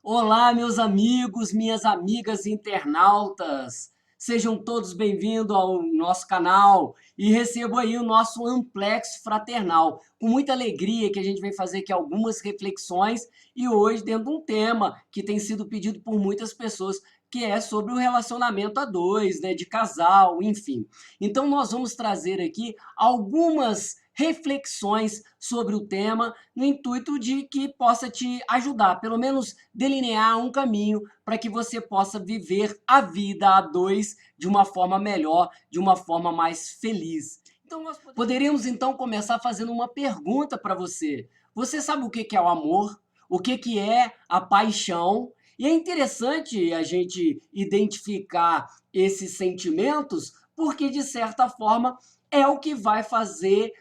Olá, meus amigos, minhas amigas internautas. Sejam todos bem-vindos ao nosso canal e recebo aí o nosso Amplex Fraternal. Com muita alegria que a gente vem fazer aqui algumas reflexões e hoje dentro de um tema que tem sido pedido por muitas pessoas, que é sobre o relacionamento a dois, né, de casal, enfim. Então nós vamos trazer aqui algumas reflexões sobre o tema, no intuito de que possa te ajudar, pelo menos delinear um caminho para que você possa viver a vida a dois de uma forma melhor, de uma forma mais feliz. Então, nós poderíamos então começar fazendo uma pergunta para você. Você sabe o que é o amor? O que é a paixão? E é interessante a gente identificar esses sentimentos, porque de certa forma é o que vai fazer,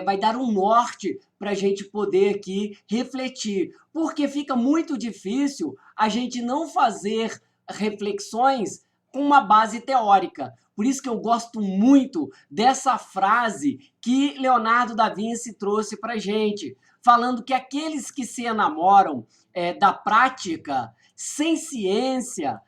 vai dar um norte para a gente poder aqui refletir, porque fica muito difícil a gente não fazer reflexões com uma base teórica. Por isso que eu gosto muito dessa frase que Leonardo da Vinci trouxe para a gente, falando que aqueles que se enamoram da prática, sem ciência,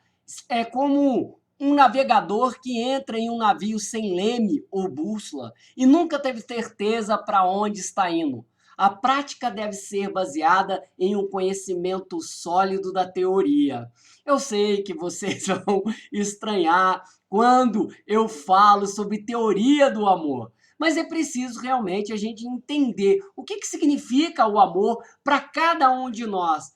é como um navegador que entra em um navio sem leme ou bússola e nunca teve certeza para onde está indo. A prática deve ser baseada em um conhecimento sólido da teoria. Eu sei que vocês vão estranhar quando eu falo sobre teoria do amor, mas é preciso realmente a gente entender o que significa o amor para cada um de nós.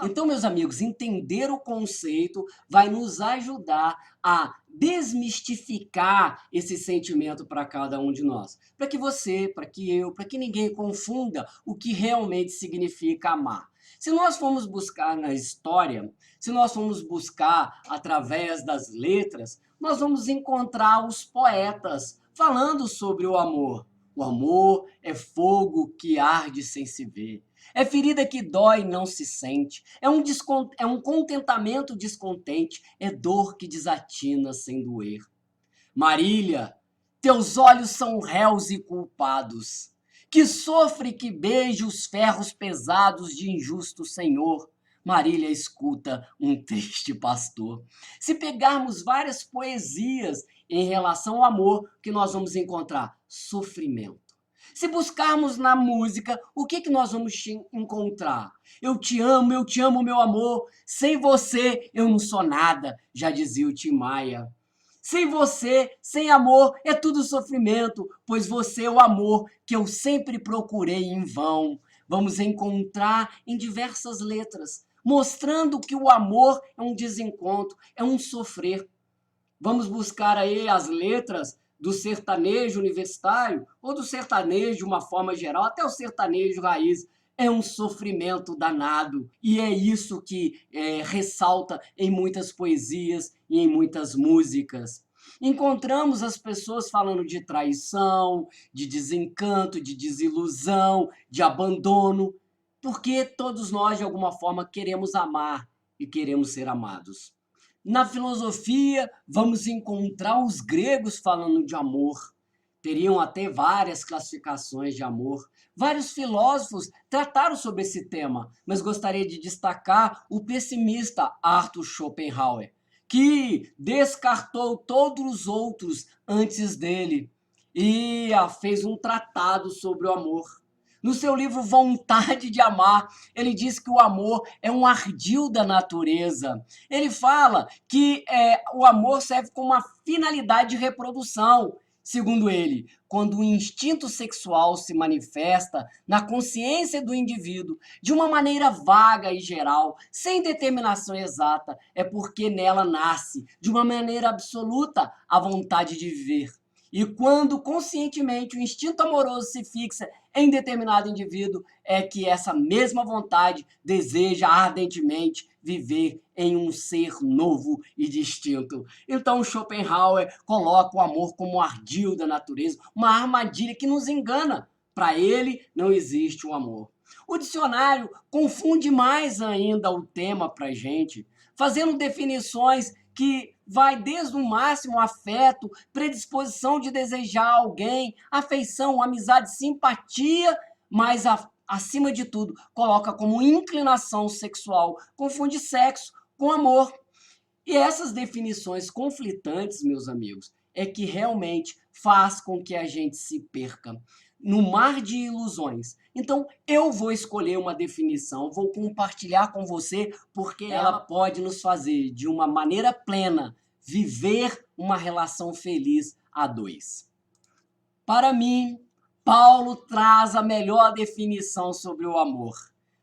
Então, meus amigos, entender o conceito vai nos ajudar a desmistificar esse sentimento para cada um de nós. Para que você, para que eu, para que ninguém confunda o que realmente significa amar. Se nós formos buscar na história, se nós formos buscar através das letras, nós vamos encontrar os poetas falando sobre o amor. O amor é fogo que arde sem se ver. É ferida que dói e não se sente. É um contentamento descontente. É dor que desatina sem doer. Marília, teus olhos são réus e culpados. Que sofre e que beije os ferros pesados de injusto senhor. Marília escuta um triste pastor. Se pegarmos várias poesias em relação ao amor, que nós vamos encontrar? Sofrimento. Se buscarmos na música, o que nós vamos encontrar? Eu te amo, meu amor. Sem você, eu não sou nada, já dizia o Tim Maia. Sem você, sem amor, é tudo sofrimento, pois você é o amor que eu sempre procurei em vão. Vamos encontrar em diversas letras, mostrando que o amor é um desencontro, é um sofrer. Vamos buscar aí as letras do sertanejo universitário ou do sertanejo de uma forma geral, até o sertanejo raiz. É um sofrimento danado e é isso que ressalta em muitas poesias e em muitas músicas. Encontramos as pessoas falando de traição, de desencanto, de desilusão, de abandono, porque todos nós, de alguma forma, queremos amar e queremos ser amados. Na filosofia, vamos encontrar os gregos falando de amor. Teriam até várias classificações de amor. Vários filósofos trataram sobre esse tema, mas gostaria de destacar o pessimista Arthur Schopenhauer, que descartou todos os outros antes dele e fez um tratado sobre o amor. No seu livro Vontade de Amar, ele diz que o amor é um ardil da natureza. Ele fala que o amor serve como uma finalidade de reprodução. Segundo ele, quando o instinto sexual se manifesta na consciência do indivíduo de uma maneira vaga e geral, sem determinação exata, é porque nela nasce, de uma maneira absoluta, a vontade de viver. E quando conscientemente o instinto amoroso se fixa em determinado indivíduo, é que essa mesma vontade deseja ardentemente viver em um ser novo e distinto. Então Schopenhauer coloca o amor como um ardil da natureza, uma armadilha que nos engana. Para ele não existe o amor. O dicionário confunde mais ainda o tema para a gente, fazendo definições que vai desde o máximo afeto, predisposição de desejar alguém, afeição, amizade, simpatia, mas acima de tudo, coloca como inclinação sexual, confunde sexo com amor. E essas definições conflitantes, meus amigos, é que realmente faz com que a gente se perca no mar de ilusões. Então, eu vou escolher uma definição, vou compartilhar com você, porque ela pode nos fazer, de uma maneira plena, viver uma relação feliz a dois. Para mim, Paulo traz a melhor definição sobre o amor.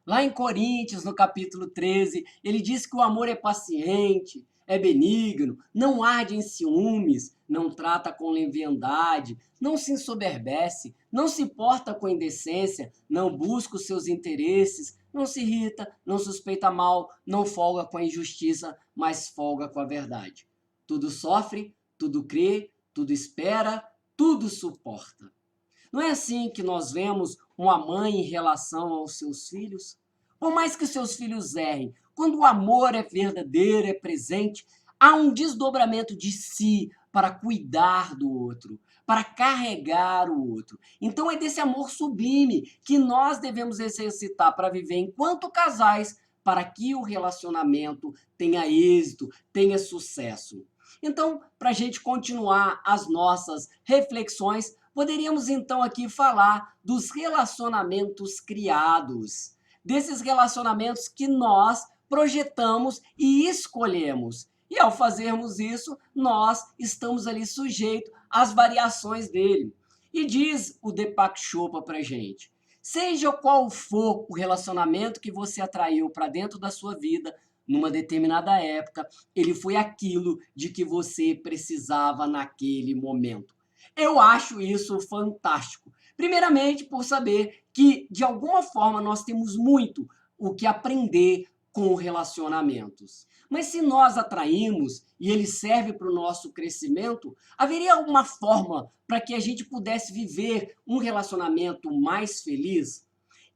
Lá em Coríntios, no capítulo 13, ele diz que o amor é paciente, é benigno, não arde em ciúmes, não trata com leviandade, não se ensoberbece, não se porta com indecência, não busca os seus interesses, não se irrita, não suspeita mal, não folga com a injustiça, mas folga com a verdade. Tudo sofre, tudo crê, tudo espera, tudo suporta. Não é assim que nós vemos uma mãe em relação aos seus filhos? Por mais que seus filhos errem, quando o amor é verdadeiro, é presente, há um desdobramento de si para cuidar do outro, para carregar o outro. Então é desse amor sublime que nós devemos exercitar para viver enquanto casais, para que o relacionamento tenha êxito, tenha sucesso. Então, para a gente continuar as nossas reflexões, poderíamos então aqui falar dos relacionamentos criados, desses relacionamentos que nós projetamos e escolhemos. E ao fazermos isso, nós estamos ali sujeitos às variações dele. E diz o Deepak Chopra para a gente, seja qual for o relacionamento que você atraiu para dentro da sua vida, numa determinada época, ele foi aquilo de que você precisava naquele momento. Eu acho isso fantástico. Primeiramente, por saber que, de alguma forma, nós temos muito o que aprender com relacionamentos. Mas se nós atraímos e ele serve para o nosso crescimento, haveria alguma forma para que a gente pudesse viver um relacionamento mais feliz?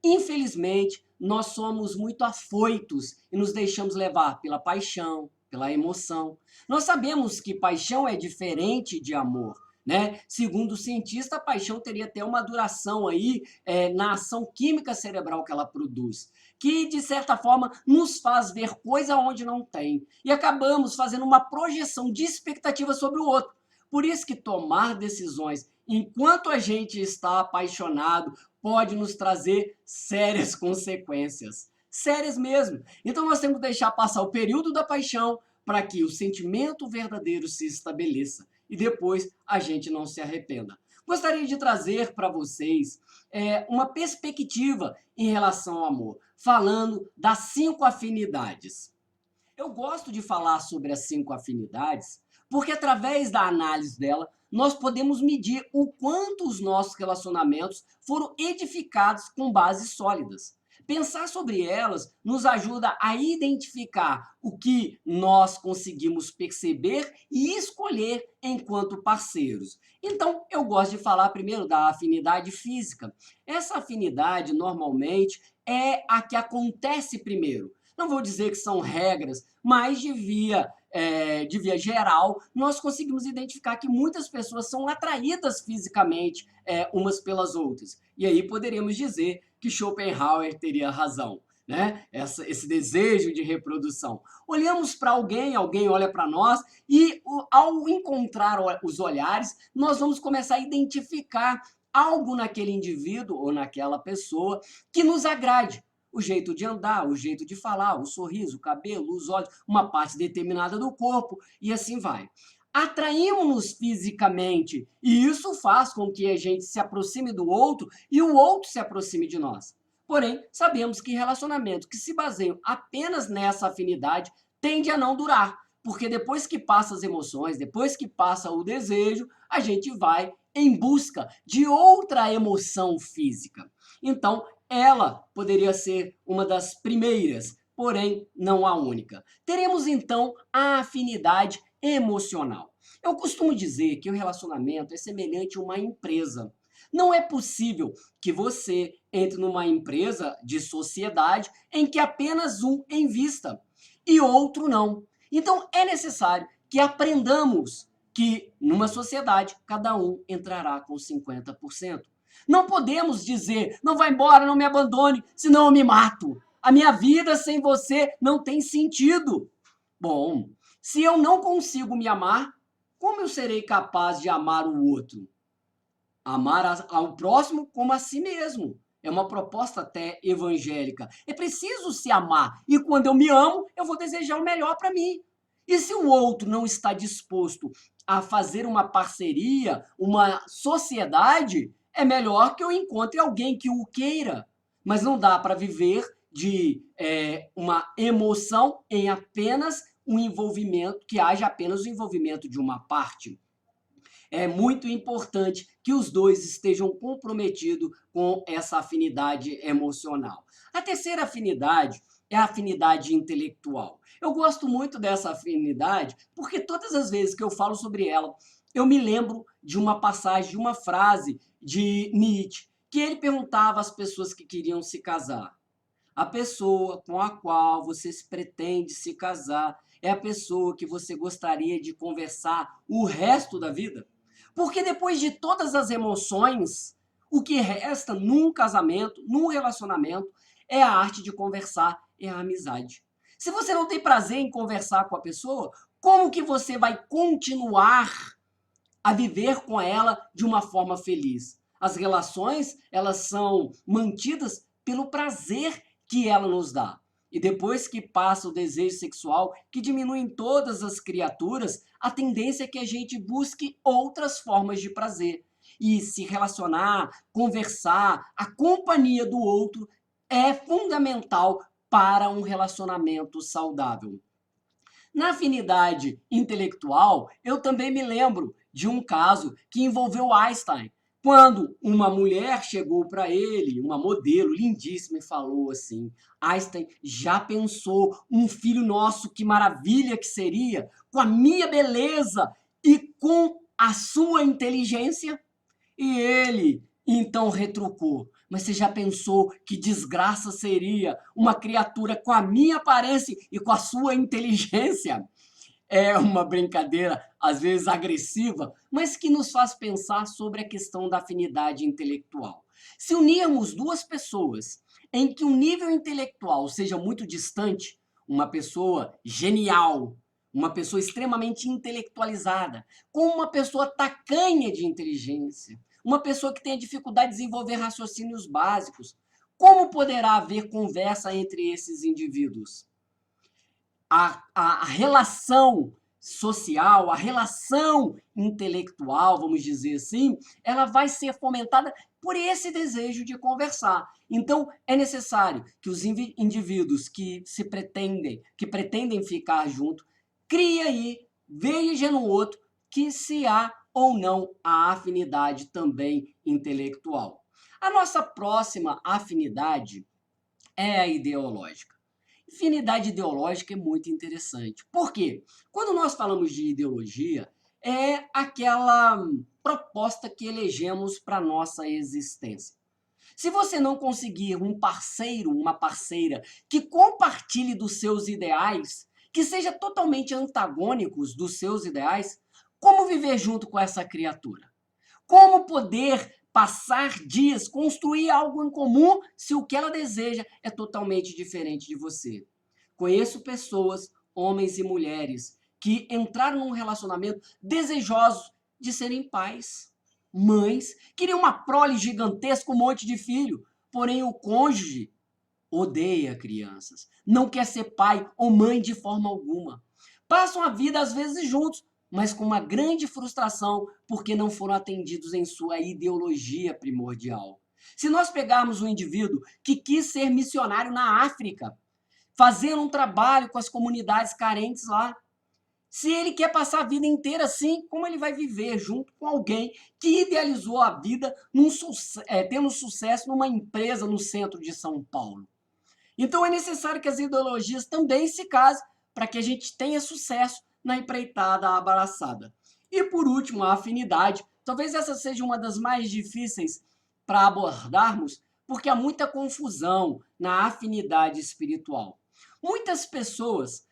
Infelizmente, nós somos muito afoitos e nos deixamos levar pela paixão, pela emoção. Nós sabemos que paixão é diferente de amor, né? Segundo o cientista, a paixão teria até uma duração aí na ação química cerebral que ela produz, que de certa forma nos faz ver coisa onde não tem e acabamos fazendo uma projeção de expectativa sobre o outro. Por isso que tomar decisões enquanto a gente está apaixonado pode nos trazer sérias consequências, sérias mesmo. Então nós temos que deixar passar o período da paixão para que o sentimento verdadeiro se estabeleça e depois a gente não se arrependa. Gostaria de trazer para vocês uma perspectiva em relação ao amor, falando das 5 afinidades. Eu gosto de falar sobre as 5 afinidades porque através da análise dela, nós podemos medir o quanto os nossos relacionamentos foram edificados com bases sólidas. Pensar sobre elas nos ajuda a identificar o que nós conseguimos perceber e escolher enquanto parceiros. Então, eu gosto de falar primeiro da afinidade física. Essa afinidade, normalmente, é a que acontece primeiro. Não vou dizer que são regras, mas de via geral, nós conseguimos identificar que muitas pessoas são atraídas fisicamente umas pelas outras. E aí poderíamos dizer que Schopenhauer teria razão, né? Esse desejo de reprodução. Olhamos para alguém, alguém olha para nós e ao encontrar os olhares, nós vamos começar a identificar algo naquele indivíduo ou naquela pessoa que nos agrade. O jeito de andar, o jeito de falar, o sorriso, o cabelo, os olhos, uma parte determinada do corpo e assim vai. Atraímos-nos fisicamente e isso faz com que a gente se aproxime do outro e o outro se aproxime de nós. Porém, sabemos que relacionamentos que se baseiam apenas nessa afinidade tende a não durar, porque depois que passa as emoções, depois que passa o desejo, a gente vai em busca de outra emoção física. Então, ela poderia ser uma das primeiras, porém não a única. Teremos então a afinidade emocional. Eu costumo dizer que o relacionamento é semelhante a uma empresa. Não é possível que você entre numa empresa de sociedade em que apenas um invista e outro não. Então é necessário que aprendamos que numa sociedade cada um entrará com 50%. Não podemos dizer, não vai embora, não me abandone, senão eu me mato. A minha vida sem você não tem sentido. Bom, se eu não consigo me amar, como eu serei capaz de amar o outro? Amar ao próximo como a si mesmo. É uma proposta até evangélica. É preciso se amar. E quando eu me amo, eu vou desejar o melhor para mim. E se o outro não está disposto a fazer uma parceria, uma sociedade, é melhor que eu encontre alguém que o queira. Mas não dá para viver de uma emoção em apenas um envolvimento, que haja apenas o envolvimento de uma parte. É muito importante que os dois estejam comprometidos com essa afinidade emocional. A terceira afinidade é a afinidade intelectual. Eu gosto muito dessa afinidade porque todas as vezes que eu falo sobre ela, eu me lembro de uma passagem, de uma frase de Nietzsche, que ele perguntava às pessoas que queriam se casar: a pessoa com a qual você pretende se casar é a pessoa que você gostaria de conversar o resto da vida? Porque depois de todas as emoções, o que resta num casamento, num relacionamento, é a arte de conversar, é a amizade. Se você não tem prazer em conversar com a pessoa, como que você vai continuar a viver com ela de uma forma feliz? As relações, elas são mantidas pelo prazer que ela nos dá. E depois que passa o desejo sexual, que diminui em todas as criaturas, a tendência é que a gente busque outras formas de prazer. E se relacionar, conversar, a companhia do outro é fundamental para um relacionamento saudável. Na afinidade intelectual, eu também me lembro de um caso que envolveu Einstein, quando uma mulher chegou para ele, uma modelo lindíssima, e falou assim: Einstein, já pensou um filho nosso, que maravilha que seria, com a minha beleza e com a sua inteligência? E ele então retrucou: mas você já pensou que desgraça seria uma criatura com a minha aparência e com a sua inteligência? É uma brincadeira, às vezes agressiva, mas que nos faz pensar sobre a questão da afinidade intelectual. Se unirmos duas pessoas em que um nível intelectual seja muito distante, uma pessoa genial, uma pessoa extremamente intelectualizada, com uma pessoa tacanha de inteligência, uma pessoa que tenha dificuldade de desenvolver raciocínios básicos, como poderá haver conversa entre esses indivíduos? A relação social, a relação intelectual, vamos dizer assim, ela vai ser fomentada por esse desejo de conversar. Então, é necessário que os indivíduos que pretendem ficar junto, criem aí, veja no outro que se há ou não a afinidade também intelectual. A nossa próxima afinidade é a ideológica. Afinidade ideológica é muito interessante. Por quê? Quando nós falamos de ideologia, é aquela proposta que elegemos para a nossa existência. Se você não conseguir um parceiro, uma parceira que compartilhe dos seus ideais, que seja totalmente antagônicos dos seus ideais, como viver junto com essa criatura? Como poder passar dias, construir algo em comum, se o que ela deseja é totalmente diferente de você? Conheço pessoas, homens e mulheres, que entraram num relacionamento desejosos de serem pais, mães, queriam uma prole gigantesca, um monte de filho, porém o cônjuge odeia crianças, não quer ser pai ou mãe de forma alguma. Passam a vida às vezes juntos, mas com uma grande frustração porque não foram atendidos em sua ideologia primordial. Se nós pegarmos um indivíduo que quis ser missionário na África, fazendo um trabalho com as comunidades carentes lá, se ele quer passar a vida inteira assim, como ele vai viver junto com alguém que idealizou a vida tendo sucesso numa empresa no centro de São Paulo? Então é necessário que as ideologias também se casem para que a gente tenha sucesso na empreitada abraçada. E por último, a afinidade. Talvez essa seja uma das mais difíceis para abordarmos, porque há muita confusão na afinidade espiritual. Muitas pessoas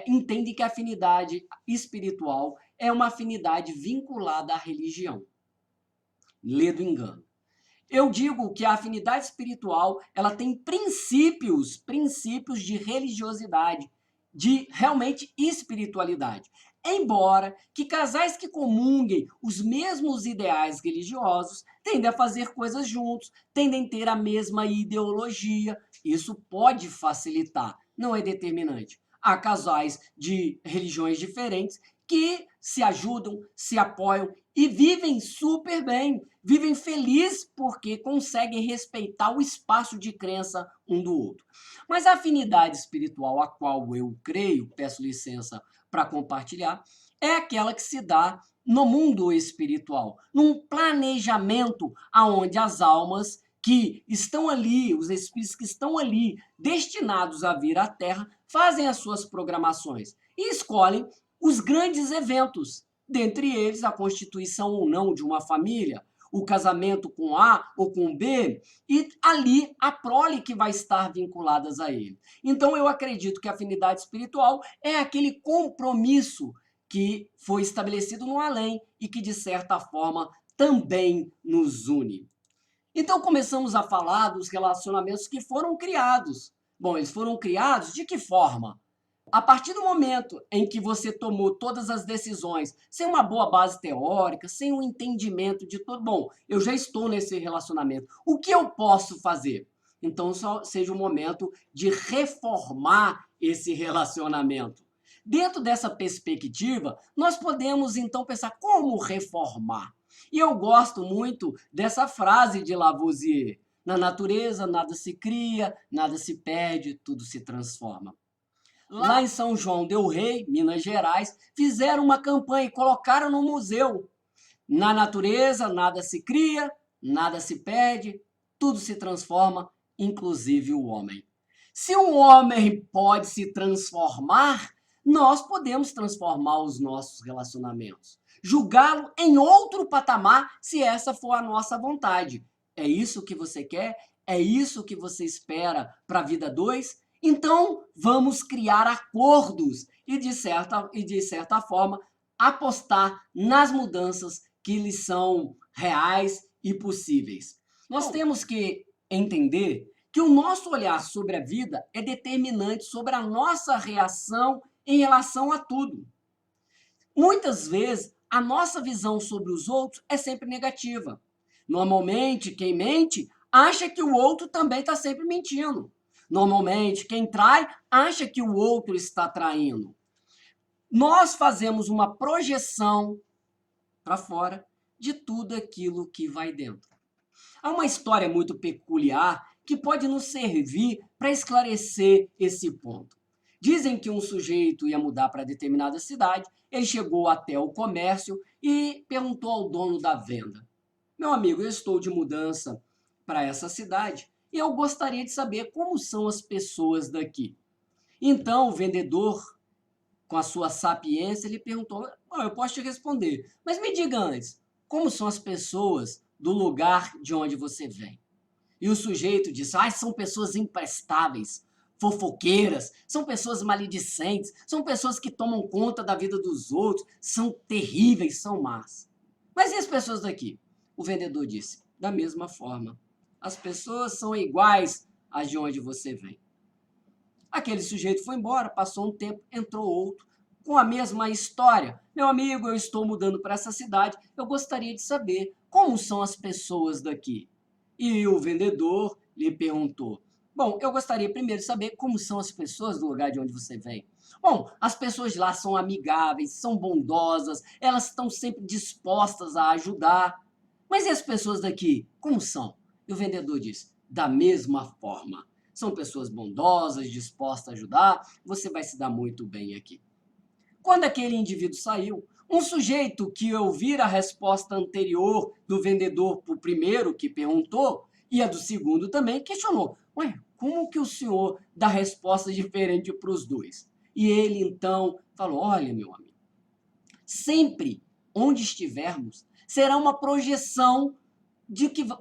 entendem que a afinidade espiritual é uma afinidade vinculada à religião. lê do engano. Eu digo que a afinidade espiritual, ela tem princípios de religiosidade, de realmente espiritualidade. Embora que casais que comunguem os mesmos ideais religiosos tendem a fazer coisas juntos, tendem a ter a mesma ideologia, isso pode facilitar, não é determinante. Há casais de religiões diferentes que se ajudam, se apoiam e vivem super bem, vivem felizes porque conseguem respeitar o espaço de crença um do outro. Mas a afinidade espiritual a qual eu creio, peço licença para compartilhar, é aquela que se dá no mundo espiritual, num planejamento aonde as almas que estão ali, os espíritos que estão ali destinados a vir à Terra, fazem as suas programações e escolhem os grandes eventos, dentre eles a constituição ou não de uma família, o casamento com A ou com B, e ali a prole que vai estar vinculadas a ele. Então eu acredito que a afinidade espiritual é aquele compromisso que foi estabelecido no além e que, de certa forma, também nos une. Então começamos a falar dos relacionamentos que foram criados. Bom, eles foram criados de que forma? A partir do momento em que você tomou todas as decisões sem uma boa base teórica, sem um entendimento de tudo, bom, eu já estou nesse relacionamento, o que eu posso fazer? Então, só seja o momento de reformar esse relacionamento. Dentro dessa perspectiva, nós podemos então pensar como reformar. E eu gosto muito dessa frase de Lavoisier: na natureza nada se cria, nada se perde, tudo se transforma. Lá em São João del Rei, Minas Gerais, fizeram uma campanha e colocaram no museu: na natureza nada se cria, nada se perde, tudo se transforma, inclusive o homem. Se o homem pode se transformar, nós podemos transformar os nossos relacionamentos, julgá-lo em outro patamar, se essa for a nossa vontade. É isso que você quer? É isso que você espera para a vida 2? Então, vamos criar acordos e, de certa forma, apostar nas mudanças que lhes são reais e possíveis. Nós temos que entender que o nosso olhar sobre a vida é determinante sobre a nossa reação em relação a tudo. Muitas vezes, a nossa visão sobre os outros é sempre negativa. Normalmente, quem mente acha que o outro também está sempre mentindo. Normalmente, quem trai acha que o outro está traindo. Nós fazemos uma projeção para fora de tudo aquilo que vai dentro. Há uma história muito peculiar que pode nos servir para esclarecer esse ponto. Dizem que um sujeito ia mudar para determinada cidade, ele chegou até o comércio e perguntou ao dono da venda: meu amigo, eu estou de mudança para essa cidade e eu gostaria de saber como são as pessoas daqui. Então o vendedor, com a sua sapiência, ele perguntou: eu posso te responder, mas me diga antes, como são as pessoas do lugar de onde você vem? E o sujeito disse: são pessoas imprestáveis, fofoqueiras, são pessoas maledicentes, são pessoas que tomam conta da vida dos outros, são terríveis, são más. Mas e as pessoas daqui? O vendedor disse: da mesma forma, as pessoas são iguais às de onde você vem. Aquele sujeito foi embora, passou um tempo, entrou outro, com a mesma história: meu amigo, eu estou mudando para essa cidade, eu gostaria de saber como são as pessoas daqui. E o vendedor lhe perguntou: bom, eu gostaria primeiro de saber como são as pessoas do lugar de onde você vem. Bom, as pessoas de lá são amigáveis, são bondosas, elas estão sempre dispostas a ajudar. Mas e as pessoas daqui, como são? E o vendedor disse: da mesma forma. São pessoas bondosas, dispostas a ajudar, você vai se dar muito bem aqui. Quando aquele indivíduo saiu, um sujeito que ouvira a resposta anterior do vendedor para o primeiro que perguntou, e a do segundo também, questionou: ué, como que o senhor dá resposta diferente para os dois? E ele então falou: olha, meu amigo, sempre onde estivermos será uma projeção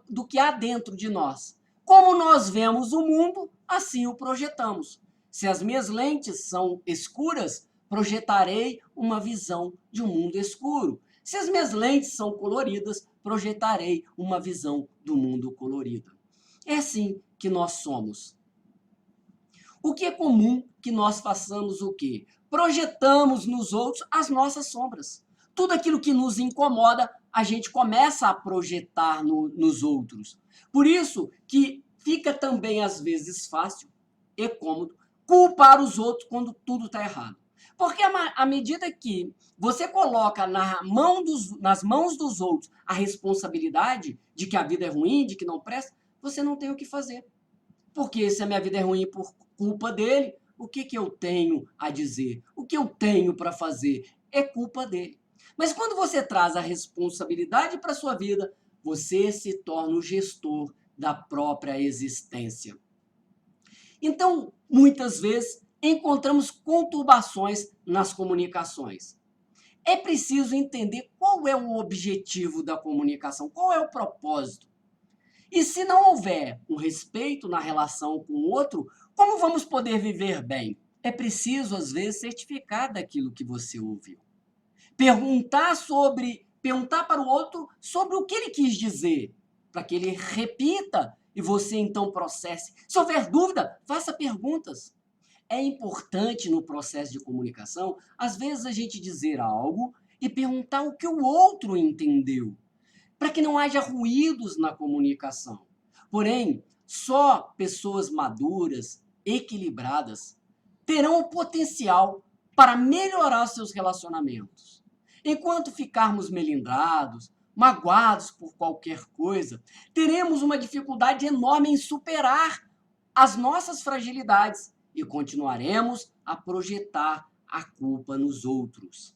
do que há dentro de nós. Como nós vemos o mundo, assim o projetamos. Se as minhas lentes são escuras, projetarei uma visão de um mundo escuro. Se as minhas lentes são coloridas, projetarei uma visão do mundo colorida. É assim que nós somos. O que é comum que nós façamos o quê? Projetamos nos outros as nossas sombras. Tudo aquilo que nos incomoda, a gente começa a projetar nos outros. Por isso que fica também, às vezes, fácil e cômodo culpar os outros quando tudo está errado. Porque à medida que você coloca nas mãos dos outros a responsabilidade de que a vida é ruim, de que não presta, você não tem o que fazer. Porque se a minha vida é ruim por culpa dele, o que eu tenho a dizer? O que eu tenho para fazer? É culpa dele. Mas quando você traz a responsabilidade para a sua vida, você se torna o gestor da própria existência. Então, muitas vezes, encontramos conturbações nas comunicações. É preciso entender qual é o objetivo da comunicação, qual é o propósito. E se não houver um respeito na relação com o outro, como vamos poder viver bem? É preciso, às vezes, certificar daquilo que você ouviu. Perguntar para o outro sobre o que ele quis dizer, para que ele repita e você então processe. Se houver dúvida, faça perguntas. É importante no processo de comunicação, às vezes, a gente dizer algo e perguntar o que o outro entendeu, para que não haja ruídos na comunicação. Porém, só pessoas maduras, equilibradas, terão o potencial para melhorar seus relacionamentos. Enquanto ficarmos melindrados, magoados por qualquer coisa, teremos uma dificuldade enorme em superar as nossas fragilidades e continuaremos a projetar a culpa nos outros.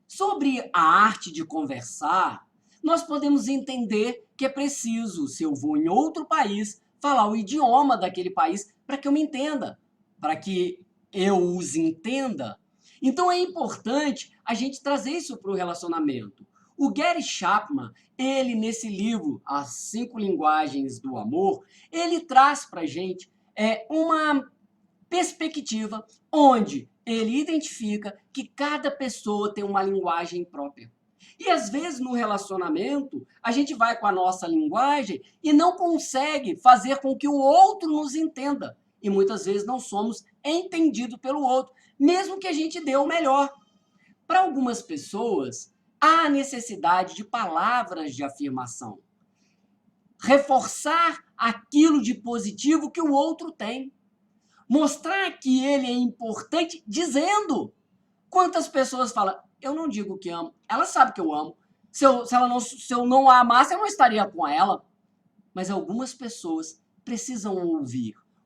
Sobre a arte de conversar, nós podemos entender que é preciso, se eu vou em outro país, falar o idioma daquele país para que eu me entenda, para que eu os entenda. Então é importante a gente trazer isso para o relacionamento. O Gary Chapman, ele nesse livro, As 5 Linguagens do Amor, ele traz para a gente uma perspectiva onde ele identifica que cada pessoa tem uma linguagem própria. E às vezes no relacionamento, a gente vai com a nossa linguagem e não consegue fazer com que o outro nos entenda. E muitas vezes não somos entendidos pelo outro, mesmo que a gente dê o melhor. Para algumas pessoas, há necessidade de palavras de afirmação. Reforçar aquilo de positivo que o outro tem. Mostrar que ele é importante dizendo. Quantas pessoas falam, eu não digo que amo, ela sabe que eu amo. Se eu não a amasse, eu não estaria com ela. Mas algumas pessoas precisam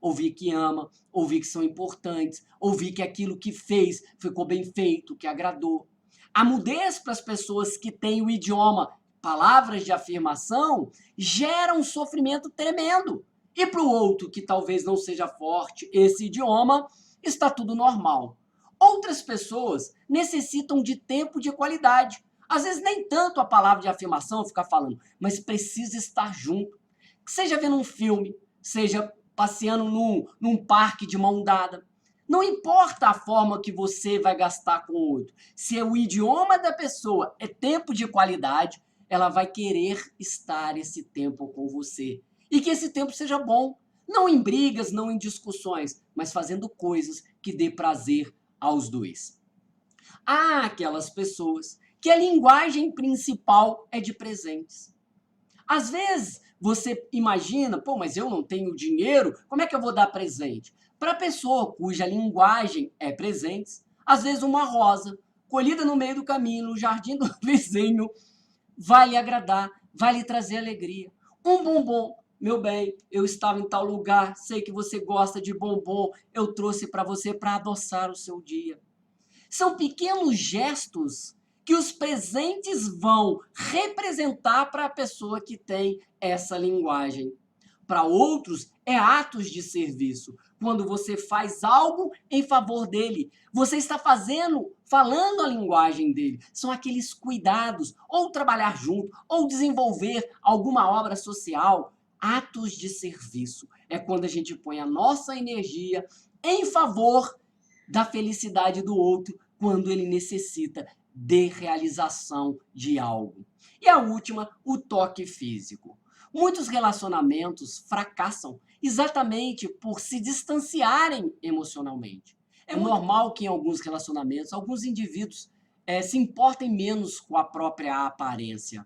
ouvir que ama, ouvir que são importantes, ouvir que aquilo que fez ficou bem feito, que agradou. A mudez para as pessoas que têm o idioma, palavras de afirmação, gera um sofrimento tremendo. E para o outro, que talvez não seja forte esse idioma, está tudo normal. Outras pessoas necessitam de tempo de qualidade. Às vezes nem tanto a palavra de afirmação ficar falando, mas precisa estar junto. Seja vendo um filme, seja passeando num parque de mão dada. Não importa a forma que você vai gastar com o outro. Se o idioma da pessoa é tempo de qualidade, ela vai querer estar esse tempo com você. E que esse tempo seja bom. Não em brigas, não em discussões, mas fazendo coisas que dê prazer aos dois. Há aquelas pessoas que a linguagem principal é de presentes. Às vezes você imagina, mas eu não tenho dinheiro, como é que eu vou dar presente? Para a pessoa cuja linguagem é presentes, às vezes uma rosa colhida no meio do caminho, no jardim do vizinho, vai lhe agradar, vai lhe trazer alegria. Um bombom, meu bem, eu estava em tal lugar, sei que você gosta de bombom, eu trouxe para você para adoçar o seu dia. São pequenos gestos que os presentes vão representar para a pessoa que tem essa linguagem. Para outros, é atos de serviço. Quando você faz algo em favor dele, você está falando a linguagem dele. São aqueles cuidados, ou trabalhar junto, ou desenvolver alguma obra social. Atos de serviço. É quando a gente põe a nossa energia em favor da felicidade do outro, quando ele necessita de realização de algo. E a última, o toque físico. Muitos relacionamentos fracassam exatamente por se distanciarem emocionalmente. É normal que em alguns relacionamentos, alguns indivíduos se importem menos com a própria aparência.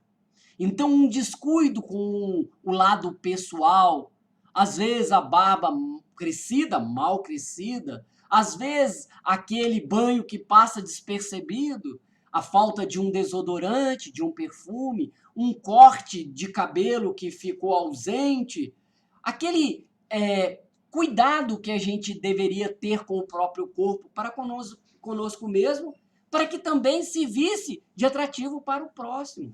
Então, um descuido com o lado pessoal, às vezes a barba crescida, mal crescida, às vezes aquele banho que passa despercebido, a falta de um desodorante, de um perfume, um corte de cabelo que ficou ausente, aquele cuidado que a gente deveria ter com o próprio corpo para conosco mesmo, para que também se visse de atrativo para o próximo.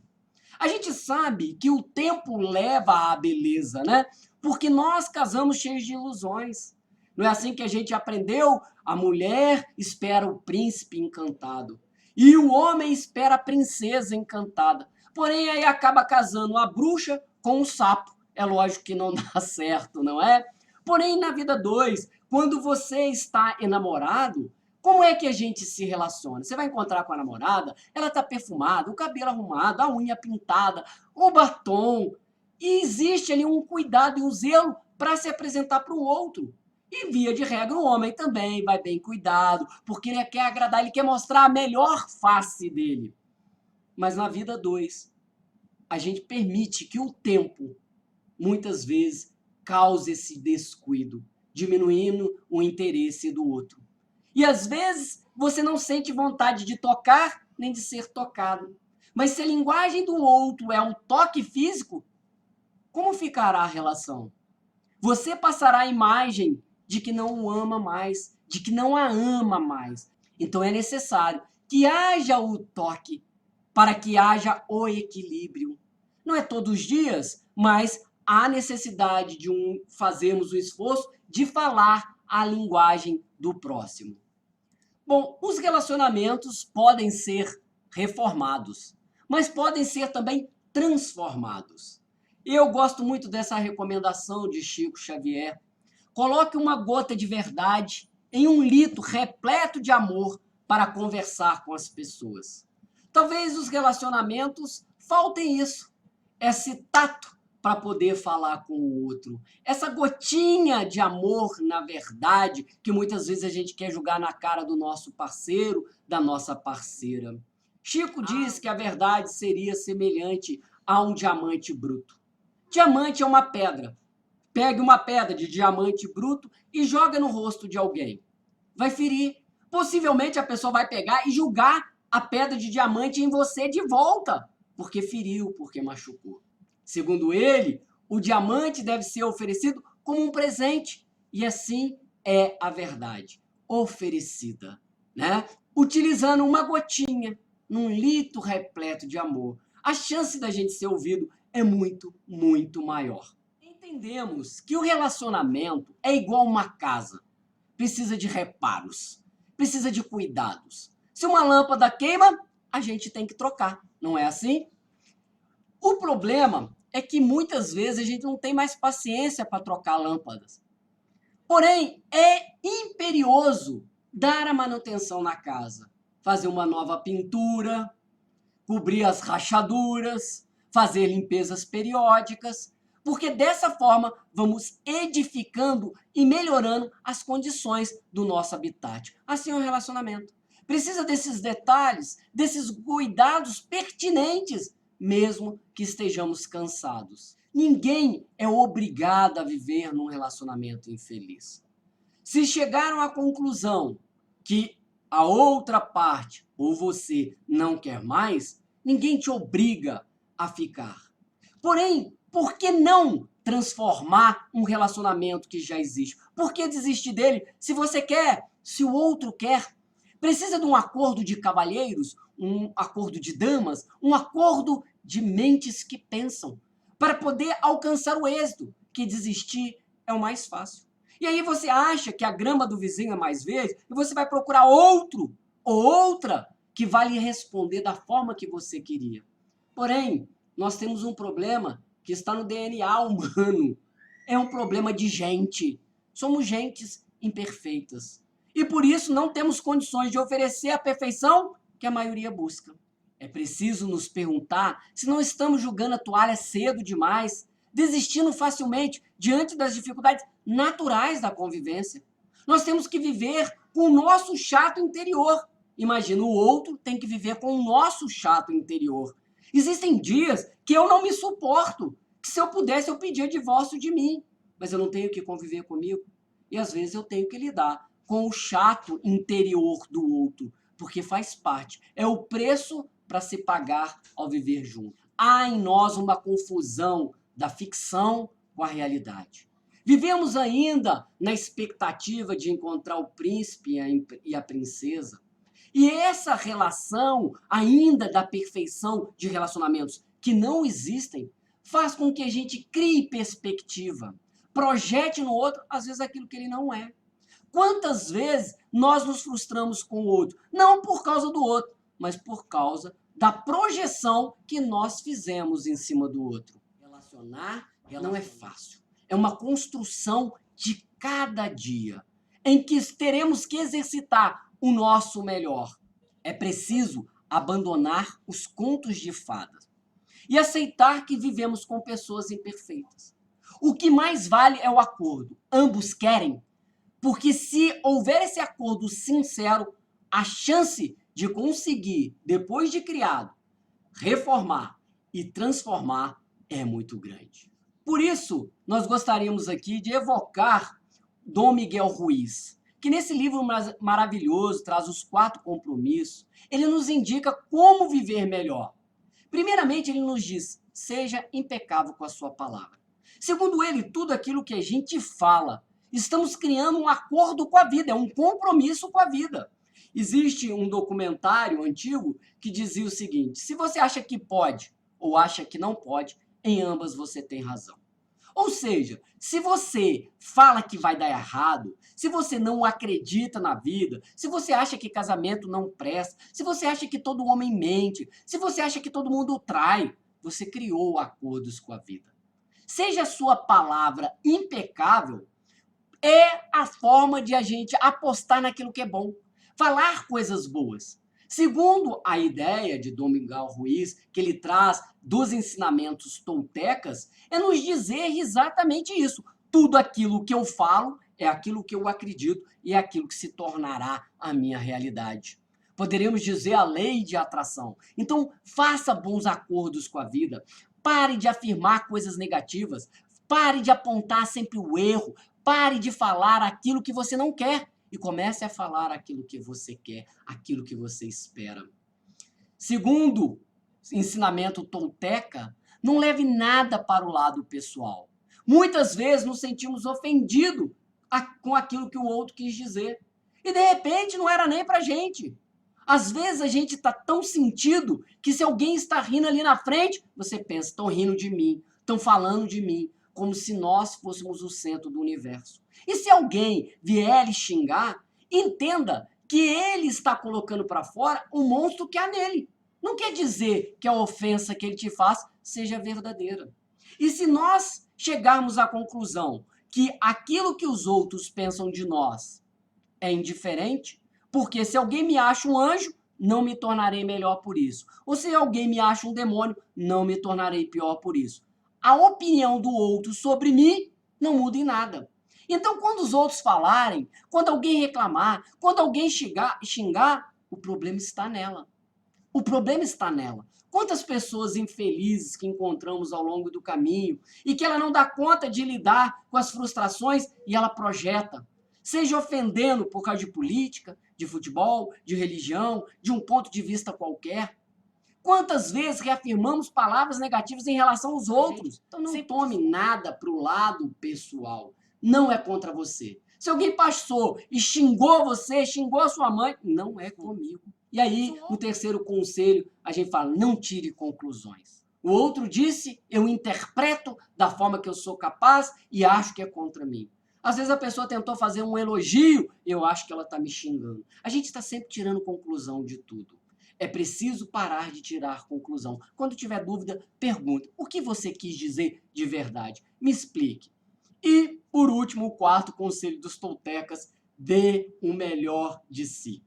A gente sabe que o tempo leva à beleza, né? Porque nós casamos cheios de ilusões. Não é assim que a gente aprendeu? A mulher espera o príncipe encantado e o homem espera a princesa encantada. Porém, aí acaba casando a bruxa com o sapo. É lógico que não dá certo, não é? Porém, na vida 2, quando você está enamorado, como é que a gente se relaciona? Você vai encontrar com a namorada, ela está perfumada, o cabelo arrumado, a unha pintada, o batom. E existe ali um cuidado e um zelo para se apresentar para o outro. E, via de regra, o homem também vai bem cuidado, porque ele quer agradar, ele quer mostrar a melhor face dele. Mas na vida 2, a gente permite que o tempo, muitas vezes, cause esse descuido, diminuindo o interesse do outro. E às vezes você não sente vontade de tocar nem de ser tocado. Mas se a linguagem do outro é um toque físico, como ficará a relação? Você passará a imagem de que não o ama mais, de que não a ama mais. Então é necessário que haja o toque para que haja o equilíbrio. Não é todos os dias, mas há necessidade de fazermos o esforço de falar a linguagem do próximo. Bom, os relacionamentos podem ser reformados, mas podem ser também transformados. Eu gosto muito dessa recomendação de Chico Xavier. Coloque uma gota de verdade em um litro repleto de amor para conversar com as pessoas. Talvez os relacionamentos faltem isso, esse tato para poder falar com o outro. Essa gotinha de amor, na verdade, que muitas vezes a gente quer jogar na cara do nosso parceiro, da nossa parceira. Chico diz que a verdade seria semelhante a um diamante bruto. Diamante é uma pedra. Pegue uma pedra de diamante bruto e joga no rosto de alguém. Vai ferir. Possivelmente a pessoa vai pegar e jogar a pedra de diamante em você de volta, porque feriu, porque machucou. Segundo ele, o diamante deve ser oferecido como um presente, e assim é a verdade, oferecida, né? Utilizando uma gotinha num litro repleto de amor. A chance da gente ser ouvido é muito, muito maior. Entendemos que o relacionamento é igual uma casa. Precisa de reparos, precisa de cuidados. Se uma lâmpada queima, a gente tem que trocar, não é assim? O problema é que muitas vezes a gente não tem mais paciência para trocar lâmpadas. Porém, é imperioso dar a manutenção na casa, fazer uma nova pintura, cobrir as rachaduras, fazer limpezas periódicas, porque dessa forma vamos edificando e melhorando as condições do nosso habitat. Assim é o relacionamento. Precisa desses detalhes, desses cuidados pertinentes, mesmo que estejamos cansados. Ninguém é obrigado a viver num relacionamento infeliz. Se chegaram à conclusão que a outra parte ou você não quer mais, ninguém te obriga a ficar. Porém, por que não transformar um relacionamento que já existe? Por que desistir dele se você quer, se o outro quer? Precisa de um acordo de cavalheiros, um acordo de damas, um acordo de mentes que pensam, para poder alcançar o êxito, que desistir é o mais fácil. E aí você acha que a grama do vizinho é mais verde e você vai procurar outro ou outra que vai lhe responder da forma que você queria. Porém, nós temos um problema que está no DNA humano. É um problema de gente. Somos gentes imperfeitas. E por isso não temos condições de oferecer a perfeição que a maioria busca. É preciso nos perguntar se não estamos jogando a toalha cedo demais, desistindo facilmente diante das dificuldades naturais da convivência. Nós temos que viver com o nosso chato interior. Imagina, o outro tem que viver com o nosso chato interior. Existem dias que eu não me suporto, que se eu pudesse eu pedia divórcio de mim, mas eu não tenho que conviver comigo. E às vezes eu tenho que lidar com o chato interior do outro, porque faz parte, é o preço para se pagar ao viver junto. Há em nós uma confusão da ficção com a realidade. Vivemos ainda na expectativa de encontrar o príncipe e a princesa. E essa relação ainda da perfeição de relacionamentos que não existem faz com que a gente crie perspectiva, projete no outro, às vezes, aquilo que ele não é. Quantas vezes nós nos frustramos com o outro? Não por causa do outro, mas por causa da projeção que nós fizemos em cima do outro. Relacionar não é fácil. É uma construção de cada dia, em que teremos que exercitar o nosso melhor. É preciso abandonar os contos de fadas e aceitar que vivemos com pessoas imperfeitas. O que mais vale é o acordo. Ambos querem, porque se houver esse acordo sincero, a chance de conseguir, depois de criado, reformar e transformar é muito grande. Por isso, nós gostaríamos aqui de evocar Dom Miguel Ruiz, que nesse livro maravilhoso traz os 4 compromissos, ele nos indica como viver melhor. Primeiramente, ele nos diz, seja impecável com a sua palavra. Segundo ele, tudo aquilo que a gente fala, estamos criando um acordo com a vida, é um compromisso com a vida. Existe um documentário antigo que dizia o seguinte, se você acha que pode ou acha que não pode, em ambas você tem razão. Ou seja, se você fala que vai dar errado, se você não acredita na vida, se você acha que casamento não presta, se você acha que todo homem mente, se você acha que todo mundo trai, você criou acordos com a vida. Seja a sua palavra impecável, é a forma de a gente apostar naquilo que é bom, falar coisas boas. Segundo a ideia de Dom Miguel Ruiz, que ele traz dos ensinamentos toltecas, é nos dizer exatamente isso. Tudo aquilo que eu falo é aquilo que eu acredito e é aquilo que se tornará a minha realidade. Poderíamos dizer a lei de atração. Então, faça bons acordos com a vida. Pare de afirmar coisas negativas. Pare de apontar sempre o erro. Pare de falar aquilo que você não quer. E comece a falar aquilo que você quer, aquilo que você espera. Segundo ensinamento tolteca, não leve nada para o lado pessoal. Muitas vezes nos sentimos ofendidos com aquilo que o outro quis dizer. E de repente não era nem pra gente. Às vezes a gente está tão sentido que se alguém está rindo ali na frente, você pensa, estão rindo de mim, estão falando de mim, como se nós fôssemos o centro do universo. E se alguém vier lhe xingar, entenda que ele está colocando para fora o monstro que há nele. Não quer dizer que a ofensa que ele te faz seja verdadeira. E se nós chegarmos à conclusão que aquilo que os outros pensam de nós é indiferente, porque se alguém me acha um anjo, não me tornarei melhor por isso. Ou se alguém me acha um demônio, não me tornarei pior por isso. A opinião do outro sobre mim não muda em nada. Então, quando os outros falarem, quando alguém reclamar, quando alguém xingar, o problema está nela. O problema está nela. Quantas pessoas infelizes que encontramos ao longo do caminho e que ela não dá conta de lidar com as frustrações e ela projeta, seja ofendendo por causa de política, de futebol, de religião, de um ponto de vista qualquer. Quantas vezes reafirmamos palavras negativas em relação aos outros? Então não tome nada para o lado pessoal. Não é contra você. Se alguém passou e xingou você, xingou a sua mãe, não é comigo. E aí, no terceiro conselho, a gente fala, não tire conclusões. O outro disse, eu interpreto da forma que eu sou capaz e acho que é contra mim. Às vezes a pessoa tentou fazer um elogio, eu acho que ela está me xingando. A gente está sempre tirando conclusão de tudo. É preciso parar de tirar conclusão. Quando tiver dúvida, pergunte. O que você quis dizer de verdade? Me explique. E, por último, o quarto conselho dos toltecas, dê o melhor de si.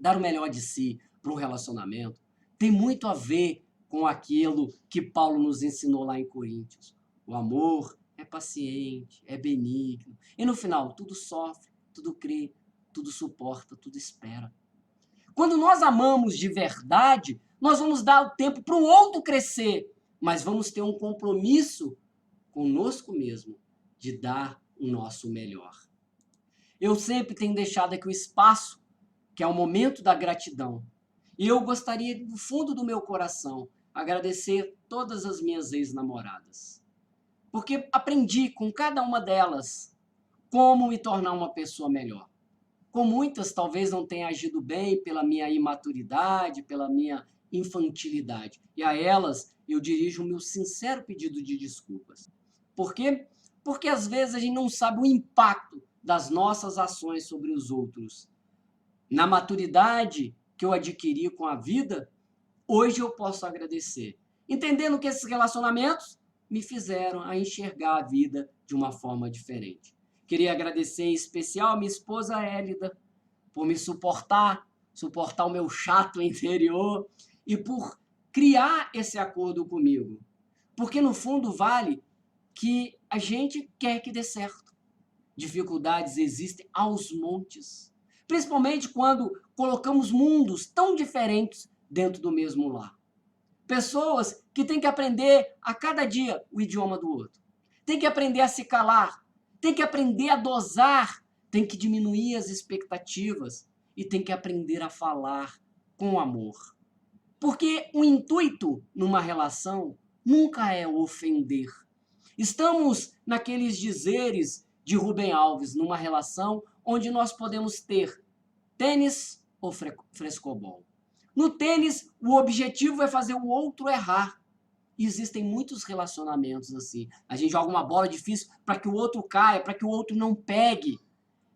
Dar o melhor de si para um relacionamento tem muito a ver com aquilo que Paulo nos ensinou lá em Coríntios. O amor é paciente, é benigno. E no final, tudo sofre, tudo crê, tudo suporta, tudo espera. Quando nós amamos de verdade, nós vamos dar o tempo para o outro crescer, mas vamos ter um compromisso conosco mesmo de dar o nosso melhor. Eu sempre tenho deixado aqui o espaço, que é o momento da gratidão. E eu gostaria, do fundo do meu coração, agradecer todas as minhas ex-namoradas. Porque aprendi com cada uma delas como me tornar uma pessoa melhor. Com muitas, talvez não tenha agido bem pela minha imaturidade, pela minha infantilidade. E a elas, eu dirijo o meu sincero pedido de desculpas. Por quê? Porque às vezes a gente não sabe o impacto das nossas ações sobre os outros. Na maturidade que eu adquiri com a vida, hoje eu posso agradecer. Entendendo que esses relacionamentos me fizeram a enxergar a vida de uma forma diferente. Queria agradecer em especial a minha esposa Hélida por me suportar o meu chato interior e por criar esse acordo comigo. Porque no fundo vale que a gente quer que dê certo. Dificuldades existem aos montes, principalmente quando colocamos mundos tão diferentes dentro do mesmo lar. Pessoas que têm que aprender a cada dia o idioma do outro. Tem que aprender a se calar, tem que aprender a dosar, tem que diminuir as expectativas e tem que aprender a falar com amor. Porque o intuito numa relação nunca é ofender. Estamos naqueles dizeres de Rubem Alves, numa relação onde nós podemos ter tênis ou frescobol. No tênis, o objetivo é fazer o outro errar. E existem muitos relacionamentos assim. A gente joga uma bola difícil para que o outro caia, para que o outro não pegue.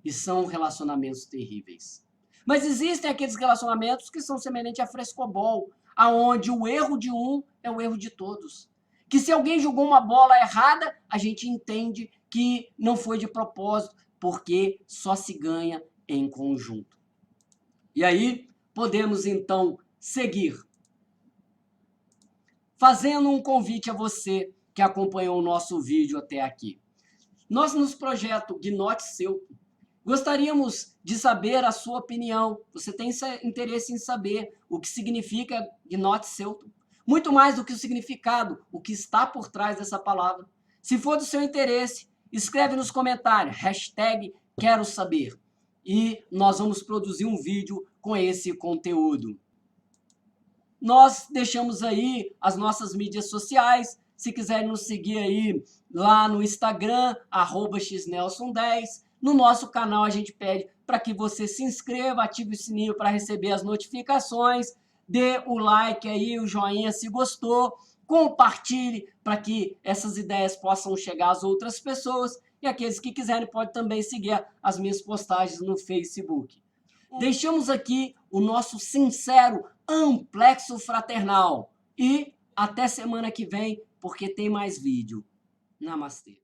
E são relacionamentos terríveis. Mas existem aqueles relacionamentos que são semelhantes a frescobol, aonde o erro de um é o erro de todos. Que se alguém jogou uma bola errada, a gente entende que não foi de propósito, porque só se ganha em conjunto. E aí, podemos então seguir fazendo um convite a você que acompanhou o nosso vídeo até aqui. Nós, nos projeto Gnote Celto, gostaríamos de saber a sua opinião. Você tem interesse em saber o que significa Gnote Celto? Muito mais do que o significado, o que está por trás dessa palavra. Se for do seu interesse, escreve nos comentários, #quero saber. E nós vamos produzir um vídeo com esse conteúdo. Nós deixamos aí as nossas mídias sociais. Se quiserem nos seguir aí lá no Instagram, @xnelson10. No nosso canal a gente pede para que você se inscreva, ative o sininho para receber as notificações, dê o like aí, o joinha se gostou, compartilhe para que essas ideias possam chegar às outras pessoas e aqueles que quiserem podem também seguir as minhas postagens no Facebook. Deixamos aqui o nosso sincero amplexo fraternal e até semana que vem, porque tem mais vídeo. Namastê.